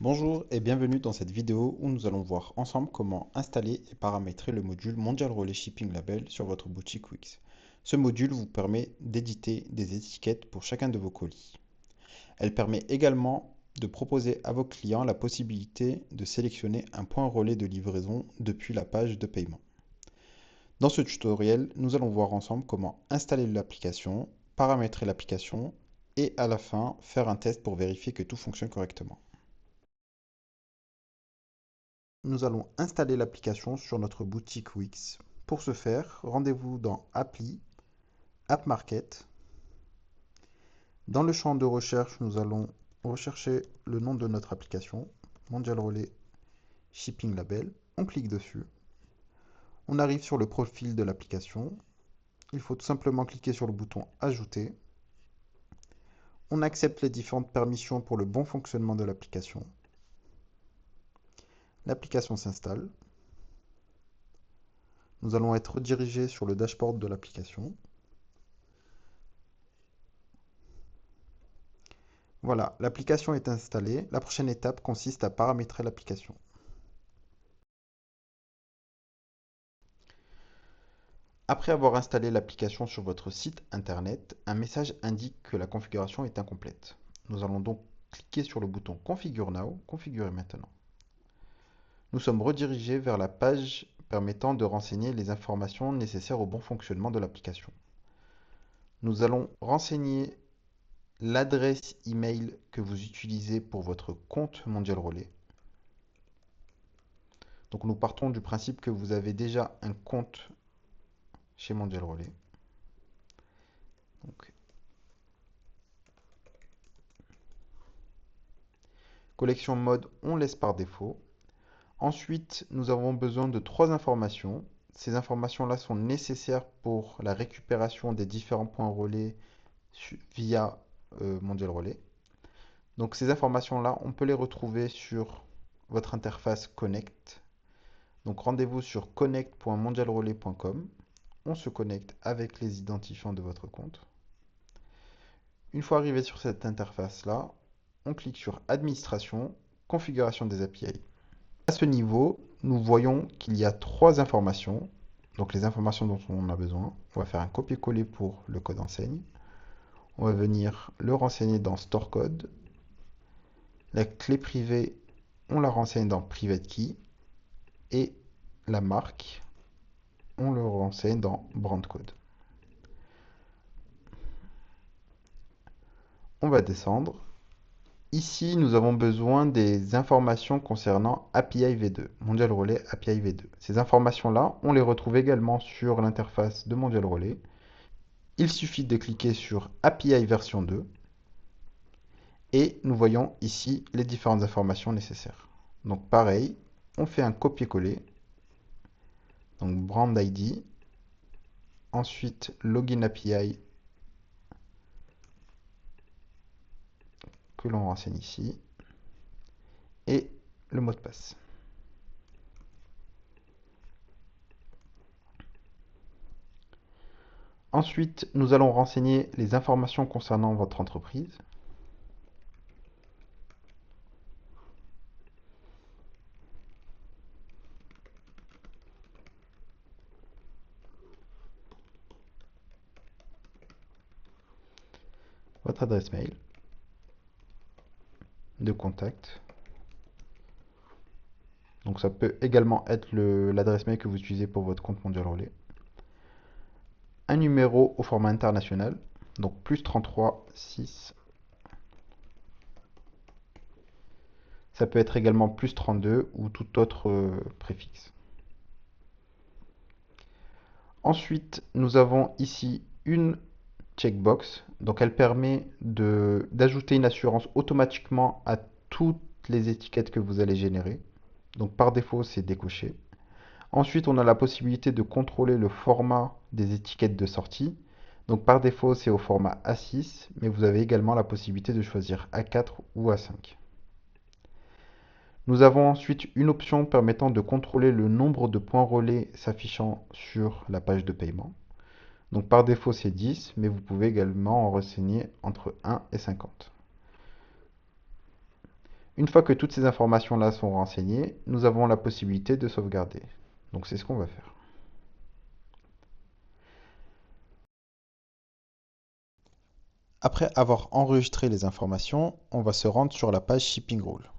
Bonjour et bienvenue dans cette vidéo où nous allons voir ensemble comment installer et paramétrer le module Mondial Relay Shipping Label sur votre boutique Wix. Ce module vous permet d'éditer des étiquettes pour chacun de vos colis. Elle permet également de proposer à vos clients la possibilité de sélectionner un point relais de livraison depuis la page de paiement. Dans ce tutoriel, nous allons voir ensemble comment installer l'application, paramétrer l'application et à la fin faire un test pour vérifier que tout fonctionne correctement. Nous allons installer l'application sur notre boutique Wix. Pour ce faire, rendez-vous dans Appli, App Market. Dans le champ de recherche, nous allons rechercher le nom de notre application, Mondial Relay Shipping Label. On clique dessus. On arrive sur le profil de l'application. Il faut tout simplement cliquer sur le bouton Ajouter. On accepte les différentes permissions pour le bon fonctionnement de l'application. L'application s'installe. Nous allons être redirigés sur le dashboard de l'application. Voilà, l'application est installée. La prochaine étape consiste à paramétrer l'application. Après avoir installé l'application sur votre site internet, un message indique que la configuration est incomplète. Nous allons donc cliquer sur le bouton Configure Now, configurer maintenant. Nous sommes redirigés vers la page permettant de renseigner les informations nécessaires au bon fonctionnement de l'application. Nous allons renseigner l'adresse email que vous utilisez pour votre compte Mondial Relay. Donc nous partons du principe que vous avez déjà un compte chez Mondial Relay. Donc, collection mode, on laisse par défaut. Ensuite, nous avons besoin de trois informations. Ces informations-là sont nécessaires pour la récupération des différents points relais via Mondial Relay. Donc ces informations-là, on peut les retrouver sur votre interface Connect. Donc rendez-vous sur connect.mondialrelay.com. On se connecte avec les identifiants de votre compte. Une fois arrivé sur cette interface-là, on clique sur Administration, Configuration des API. À ce niveau, nous voyons qu'il y a trois informations, donc les informations dont on a besoin. On va faire un copier-coller pour le code enseigne. On va venir le renseigner dans Store Code. La clé privée, on la renseigne dans Private Key. Et la marque, on le renseigne dans Brand Code. On va descendre. Ici, nous avons besoin des informations concernant API V2, Mondial Relay API V2. Ces informations-là, on les retrouve également sur l'interface de Mondial Relay. Il suffit de cliquer sur API version 2 et nous voyons ici les différentes informations nécessaires. Donc pareil, on fait un copier-coller. Donc Brand ID, ensuite Login API que l'on renseigne ici et le mot de passe. Ensuite, nous allons renseigner les informations concernant votre entreprise. Votre adresse mail de contact. Donc ça peut également être l'adresse mail que vous utilisez pour votre compte Mondial Relay. Un numéro au format international, donc plus 33 6. Ça peut être également plus 32 ou tout autre préfixe. Ensuite, nous avons ici une checkbox. Donc elle permet d'ajouter une assurance automatiquement à toutes les étiquettes que vous allez générer. Donc par défaut, c'est décoché. Ensuite, on a la possibilité de contrôler le format des étiquettes de sortie. Donc par défaut, c'est au format A6, mais vous avez également la possibilité de choisir A4 ou A5. Nous avons ensuite une option permettant de contrôler le nombre de points relais s'affichant sur la page de paiement. Donc par défaut, c'est 10, mais vous pouvez également en renseigner entre 1 et 50. Une fois que toutes ces informations-là sont renseignées, nous avons la possibilité de sauvegarder. Donc c'est ce qu'on va faire. Après avoir enregistré les informations, on va se rendre sur la page Shipping Rule.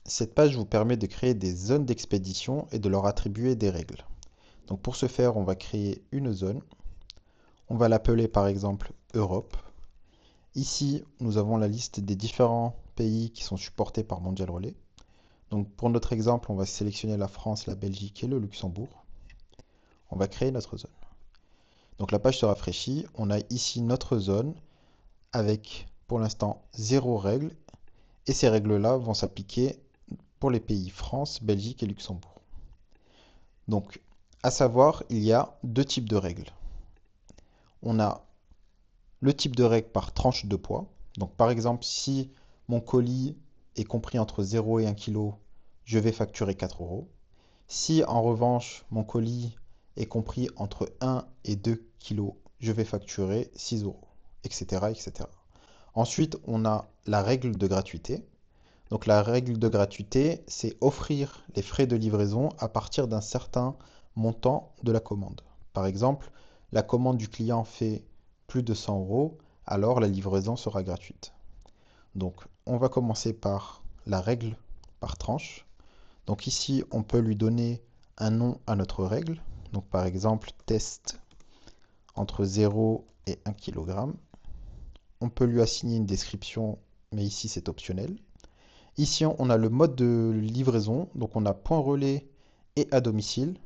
Cette page vous permet de créer des zones d'expédition et de leur attribuer des règles. Donc pour ce faire, on va créer une zone. On va l'appeler par exemple Europe. Ici, nous avons la liste des différents pays qui sont supportés par Mondial Relay. Donc pour notre exemple, on va sélectionner la France, la Belgique et le Luxembourg. On va créer notre zone. Donc la page se rafraîchit. On a ici notre zone avec pour l'instant 0 règles. Et ces règles-là vont s'appliquer pour les pays France, Belgique et Luxembourg. Donc, à savoir, il y a deux types de règles. On a le type de règle par tranche de poids. Donc, par exemple, si mon colis est compris entre 0 et 1 kg, je vais facturer 4 euros. Si en revanche, mon colis est compris entre 1 et 2 kg, je vais facturer 6 euros, etc., etc. Ensuite, on a la règle de gratuité. Donc la règle de gratuité, c'est offrir les frais de livraison à partir d'un certain montant de la commande. Par exemple, la commande du client fait plus de 100 euros, alors la livraison sera gratuite. Donc on va commencer par la règle par tranche. Donc ici, on peut lui donner un nom à notre règle. Donc par exemple, test entre 0 et 1 kg. On peut lui assigner une description, mais ici c'est optionnel. Ici, on a le mode de livraison, donc on a point relais et à domicile,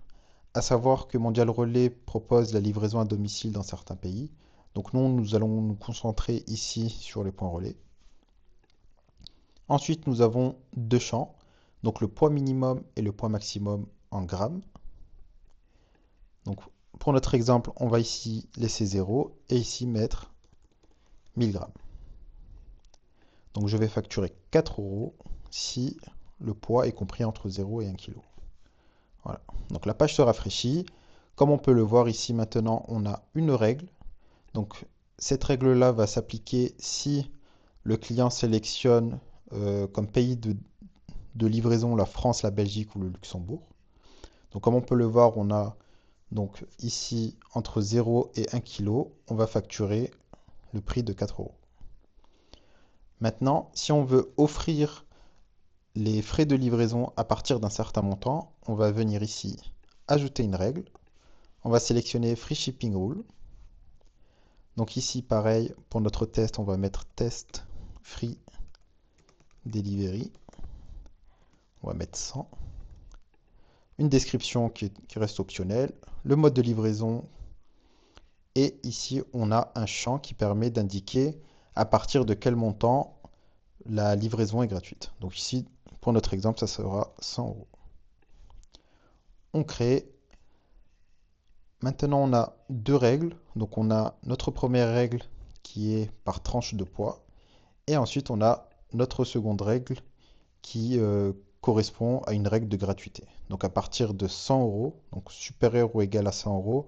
à savoir que Mondial Relais propose la livraison à domicile dans certains pays. Donc nous allons nous concentrer ici sur les points relais. Ensuite, nous avons deux champs, donc le poids minimum et le poids maximum en grammes. Donc pour notre exemple, on va ici laisser 0 et ici mettre 1000 grammes. Donc je vais facturer 4 euros si le poids est compris entre 0 et 1 kg. Voilà. Donc la page se rafraîchit. Comme on peut le voir ici maintenant, on a une règle. Donc cette règle-là va s'appliquer si le client sélectionne comme pays de livraison la France, la Belgique ou le Luxembourg. Donc comme on peut le voir, on a donc ici entre 0 et 1 kg, on va facturer le prix de 4 euros. Maintenant, si on veut offrir les frais de livraison à partir d'un certain montant, on va venir ici ajouter une règle. On va sélectionner Free Shipping Rule. Donc ici, pareil, pour notre test, on va mettre Test Free Delivery. On va mettre 100. Une description qui reste optionnelle. Le mode de livraison. Et ici, on a un champ qui permet d'indiquer à partir de quel montant la livraison est gratuite. Donc ici, pour notre exemple, ça sera 100 euros. On crée. Maintenant, on a deux règles. Donc on a notre première règle qui est par tranche de poids. Et ensuite, on a notre seconde règle qui correspond à une règle de gratuité. Donc à partir de 100 euros, donc supérieur ou égal à 100 euros,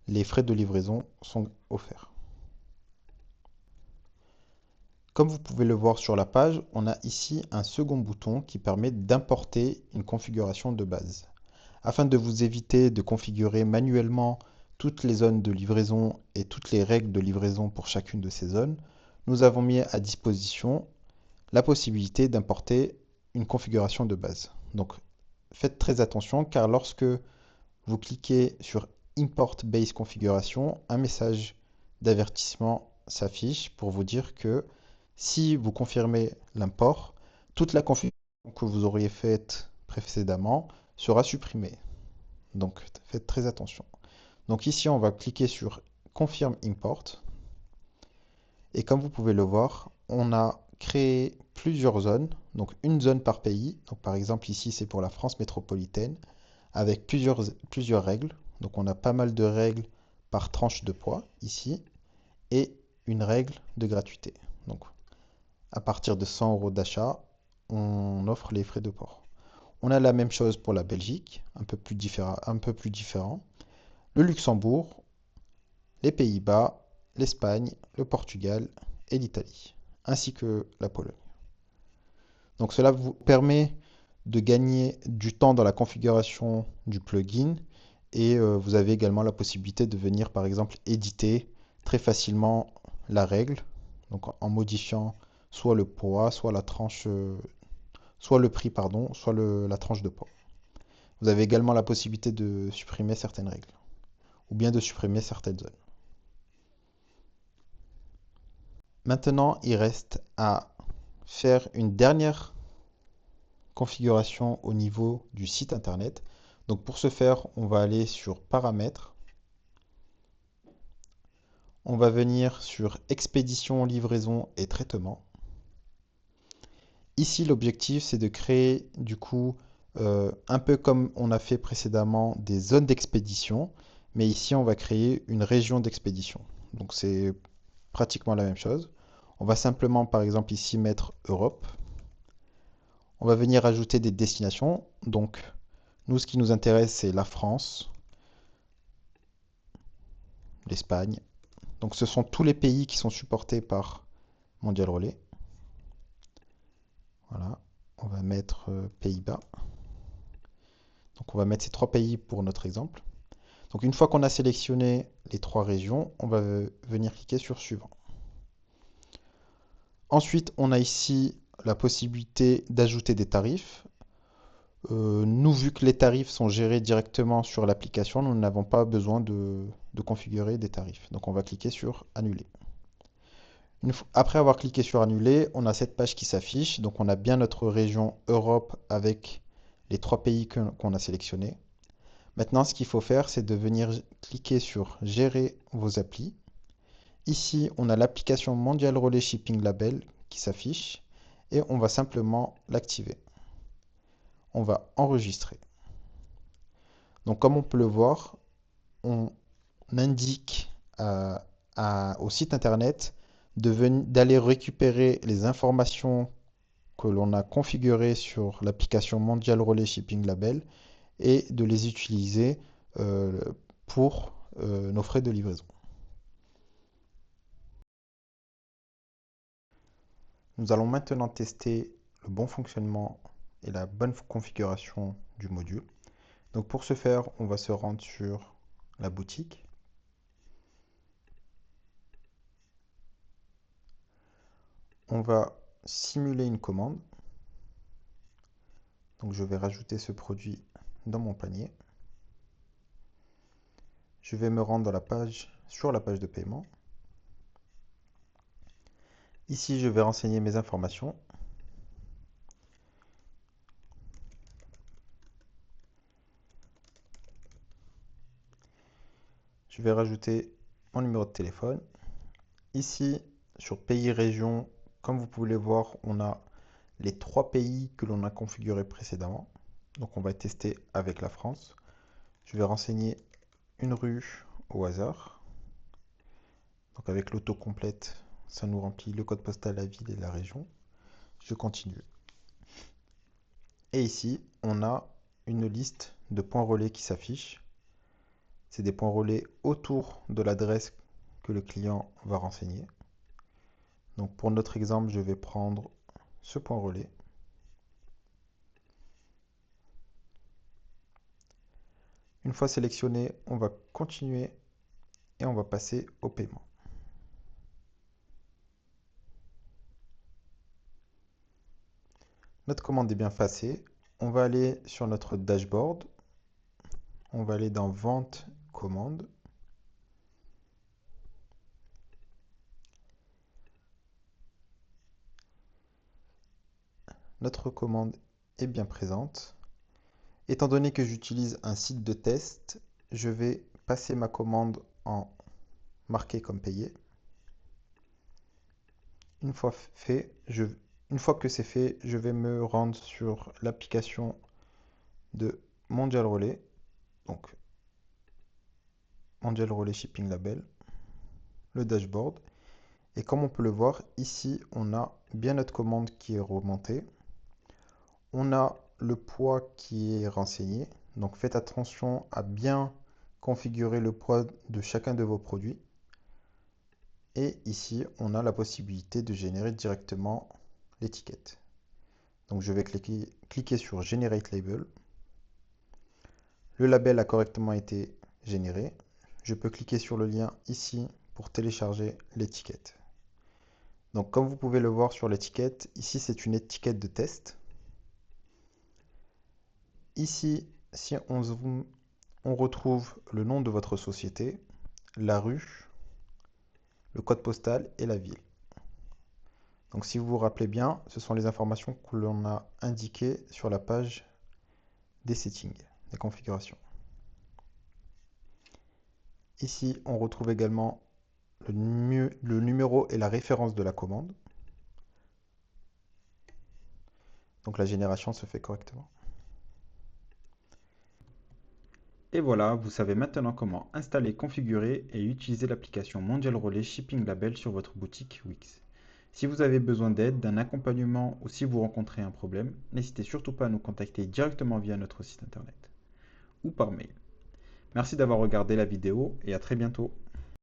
les frais de livraison sont offerts. Comme vous pouvez le voir sur la page, on a ici un second bouton qui permet d'importer une configuration de base. Afin de vous éviter de configurer manuellement toutes les zones de livraison et toutes les règles de livraison pour chacune de ces zones, nous avons mis à disposition la possibilité d'importer une configuration de base. Donc faites très attention car lorsque vous cliquez sur Import Base Configuration, un message d'avertissement s'affiche pour vous dire que si vous confirmez l'import, toute la configuration que vous auriez faite précédemment sera supprimée. Donc faites très attention. Donc ici, on va cliquer sur Confirm Import. Et comme vous pouvez le voir, on a créé plusieurs zones, donc une zone par pays. Donc par exemple ici, c'est pour la France métropolitaine, avec plusieurs règles. Donc on a pas mal de règles par tranche de poids ici, et une règle de gratuité. Donc à partir de 100 euros d'achat, on offre les frais de port. On a la même chose pour la Belgique, un peu plus différent. Le Luxembourg, les Pays-Bas, l'Espagne, le Portugal et l'Italie. ainsi que la Pologne. Donc cela vous permet de gagner du temps dans la configuration du plugin et vous avez également la possibilité de venir par exemple éditer très facilement la règle, donc en modifiant soit le poids, soit la tranche, soit le prix, pardon, soit la tranche de poids. Vous avez également la possibilité de supprimer certaines règles ou bien de supprimer certaines zones. Maintenant, il reste à faire une dernière configuration au niveau du site internet. Donc pour ce faire, on va aller sur Paramètres. On va venir sur Expédition, livraison et traitement. Ici, l'objectif, c'est de créer du coup, un peu comme on a fait précédemment, des zones d'expédition. Mais ici, on va créer une région d'expédition. Donc c'est pratiquement la même chose. On va simplement, par exemple, ici mettre Europe. On va venir ajouter des destinations. Donc, nous, ce qui nous intéresse, c'est la France, l'Espagne. Donc, ce sont tous les pays qui sont supportés par Mondial Relay. Voilà. On va mettre Pays-Bas. Donc, on va mettre ces trois pays pour notre exemple. Donc, une fois qu'on a sélectionné les trois régions, on va venir cliquer sur Suivant. Ensuite, on a ici la possibilité d'ajouter des tarifs. Nous, vu que les tarifs sont gérés directement sur l'application, nous n'avons pas besoin de configurer des tarifs. Donc on va cliquer sur Annuler. Après avoir cliqué sur Annuler, on a cette page qui s'affiche. Donc on a bien notre région Europe avec les trois pays qu'on a sélectionnés. Maintenant, ce qu'il faut faire, c'est de venir cliquer sur Gérer vos applis. Ici, on a l'application Mondial Relay Shipping Label qui s'affiche et on va simplement l'activer. On va enregistrer. Donc comme on peut le voir, on indique au site internet d'aller récupérer les informations que l'on a configurées sur l'application Mondial Relay Shipping Label et de les utiliser euh, pour nos frais de livraison. Nous allons maintenant tester le bon fonctionnement et la bonne configuration du module. Donc pour ce faire, on va se rendre sur la boutique. On va simuler une commande. Donc je vais rajouter ce produit dans mon panier. Je vais me rendre sur la page de paiement. Ici, je vais renseigner mes informations. Je vais rajouter mon numéro de téléphone. Ici, sur pays, région, comme vous pouvez le voir, on a les trois pays que l'on a configurés précédemment. Donc on va tester avec la France. Je vais renseigner une rue au hasard. Donc avec l'autocomplète, ça nous remplit le code postal, la ville et la région. Je continue. Et ici, on a une liste de points relais qui s'affiche. C'est des points relais autour de l'adresse que le client va renseigner. Donc pour notre exemple, je vais prendre ce point relais. Une fois sélectionné, on va continuer et on va passer au paiement. Notre commande est bien passée. On va aller sur notre dashboard. On va aller dans Vente, commande. Notre commande est bien présente. Étant donné que j'utilise un site de test, je vais passer ma commande en marqué comme payé. Une fois que c'est fait, je vais me rendre sur l'application de Mondial Relay, donc Mondial Relay Shipping Label, le dashboard. Et comme on peut le voir, ici, on a bien notre commande qui est remontée. On a le poids qui est renseigné. Donc faites attention à bien configurer le poids de chacun de vos produits. Et ici, on a la possibilité de générer directement l'étiquette. Donc je vais cliquer sur Generate Label. Le label a correctement été généré. Je peux cliquer sur le lien ici pour télécharger l'étiquette. Donc comme vous pouvez le voir sur l'étiquette, ici c'est une étiquette de test. Ici, si on zoome, on retrouve le nom de votre société, la rue, le code postal et la ville. Donc si vous vous rappelez bien, ce sont les informations que l'on a indiquées sur la page des settings, des configurations. Ici, on retrouve également le numéro et la référence de la commande. Donc la génération se fait correctement. Et voilà, vous savez maintenant comment installer, configurer et utiliser l'application Mondial Relay Shipping Label sur votre boutique Wix. Si vous avez besoin d'aide, d'un accompagnement ou si vous rencontrez un problème, n'hésitez surtout pas à nous contacter directement via notre site internet ou par mail. Merci d'avoir regardé la vidéo et à très bientôt.